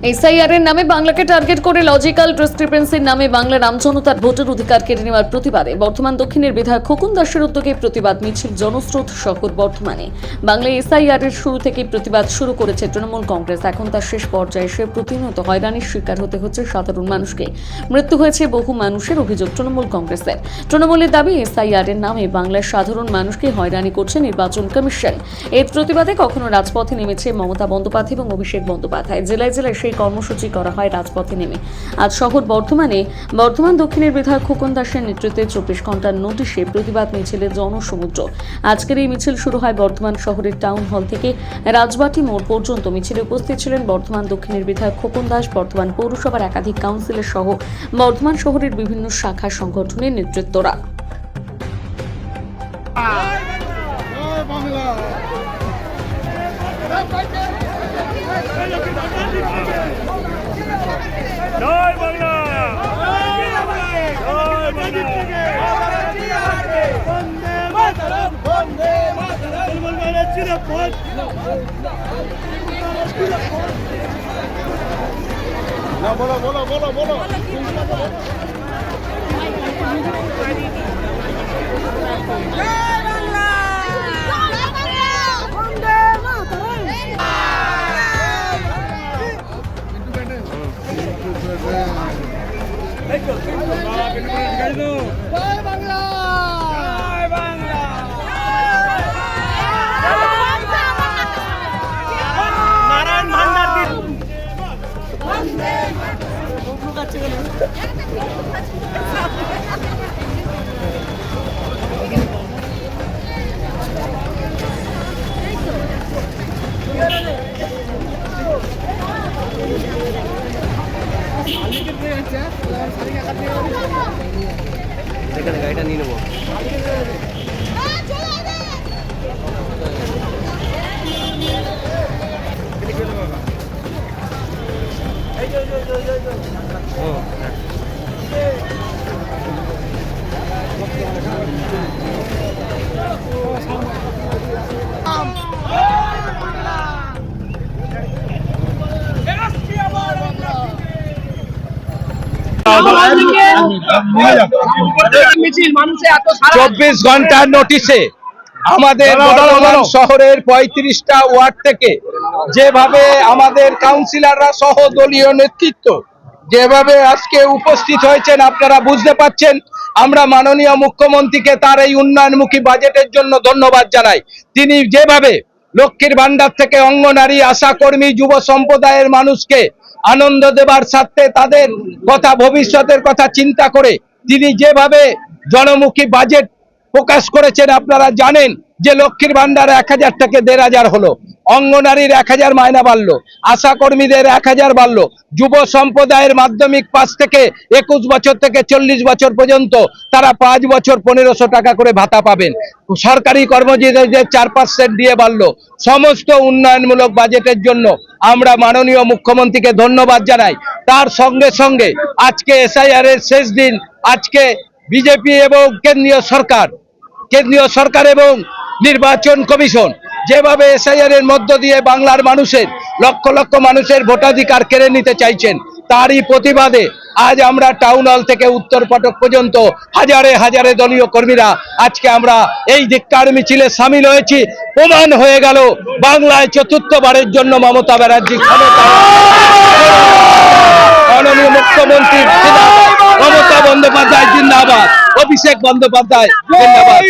SIR এর নামে বাংলাকে টার্গেট করে লজিক্যাল ডিসক্রিপেন্সির নামে বাংলার আমজনতার ভোটের অধিকার কেড়ে নেওয়ার প্রতিবাদে বর্ধমান দক্ষিণের বিধায়ক খোকন দাসের উদ্যোগে প্রতিবাদ মিছিল জনস্রোত শহর বর্ধমানে। বাংলায় এসআইআর এর শুরু থেকে প্রতিবাদ শুরু করেছে তৃণমূল কংগ্রেস। এখন তার শেষ পর্যায়ে এসে প্রতিনিয়ত হয়রানির শিকার হতে হচ্ছে সাধারণ মানুষকে। মৃত্যু হয়েছে বহু মানুষের, অভিযোগ তৃণমূল কংগ্রেসের। তৃণমূলের দাবি এসআইআর এর নামে বাংলার সাধারণ মানুষকে হয়রানি করছে নির্বাচন কমিশন। এর প্রতিবাদে কখনো রাজপথে নেমেছে মমতা বন্দ্যোপাধ্যায় এবং অভিষেক বন্দ্যোপাধ্যায়। জেলায় জেলায় সেই কর্মসূচি করা হয় রাজপথে নেমে। আজ শহর বর্ধমানে বর্ধমান দক্ষিণের বিধায়ক খোকন দাসের নেতৃত্বে 24 ঘন্টার নোটিশে প্রতিবাদ মিছিলের জনসমুদ্র। আজকের এই মিছিল শুরু হয় বর্ধমান শহরের টাউন হল থেকে রাজবাটি মোড় পর্যন্ত। মিছিলে উপস্থিত ছিলেন বর্ধমান দক্ষিণের বিধায়ক খোকন দাস, বর্ধমান পৌরসভার একাধিক কাউন্সিলর সহ বর্ধমান শহরের বিভিন্ন শাখা সংগঠনের নেতৃত্বরা। জয় বাংলা, জয় বাংলা, বন্দে মাতরম, বন্দে মাতরম, বন্দে চিরপথ। না বলো বলো বলো বলো। জয় বাংলা, জয় বাংলা, নারায়ণ ভান্ডার দিন। এখানে গাড়িটা নিয়ে নেবো। চব্বিশ ঘন্টার নোটিশে আমাদের বর্ধমান শহরের 35টা ওয়ার্ড থেকে যেভাবে আমাদের কাউন্সিলররা সহ দলীয় নেতৃত্ব যেভাবে আজকে উপস্থিত হয়েছেন, আপনারা বুঝতে পাচ্ছেন আমরা মাননীয় মুখ্যমন্ত্রীকে তার এই উন্নয়নমুখী বাজেটের জন্য ধন্যবাদ জানাই। তিনি যেভাবে লক্ষ্মীর ভান্ডার থেকে অঙ্গনারী, আশাকর্মী, যুব সম্প্রদায়ের মানুষকে আনন্দ দেবার স্বার্থে তাদের কথা, ভবিষ্যতের কথা চিন্তা করে তিনি যেভাবে জনমুখী বাজেট প্রকাশ করেছেন, আপনারা জানেন যে লক্ষ্মীর ভান্ডার 1000 থেকে 1500 হলো, অঙ্গনারীর 1000 মায়না বাড়লো, আশা কর্মীদের 1000 বাড়লো, যুব সম্প্রদায়ের মাধ্যমিক পাস থেকে 21 বছর থেকে 40 বছর পর্যন্ত তারা 5 বছর 1500 টাকা করে ভাতা পাবেন, সরকারি কর্মচারীদের 4% দিয়ে বাড়লো। সমস্ত উন্নয়নমূলক বাজেটের জন্য আমরা মাননীয় মুখ্যমন্ত্রীকে ধন্যবাদ জানাই। তার সঙ্গে সঙ্গে আজকে এসআইআর এর শেষ দিন, আজকে বিজেপি এবং কেন্দ্রীয় সরকার এবং নির্বাচন কমিশন যেভাবে এসআইআর এর মধ্য দিয়ে বাংলার মানুষের লক্ষ লক্ষ মানুষের ভোটাধিকার কেড়ে নিতে চাইছেন, তারই প্রতিবাদে আজ আমরা টাউন হল থেকে উত্তর ফটক পর্যন্ত হাজারে হাজারে দলীয় কর্মীরা আজকে আমরা এই ধিক্কার মিছিলে সামিল হয়েছি। প্রমাণ হয়ে গেল বাংলায় চতুর্থবারের জন্য মমতা ব্যানার্জি ক্ষমতা। মাননীয় মুখ্যমন্ত্রী জিন্দাবাদ, মমতা বন্দ্যোপাধ্যায় জিন্দাবাদ, অভিষেক বন্দ্যোপাধ্যায় জিন্দাবাদ।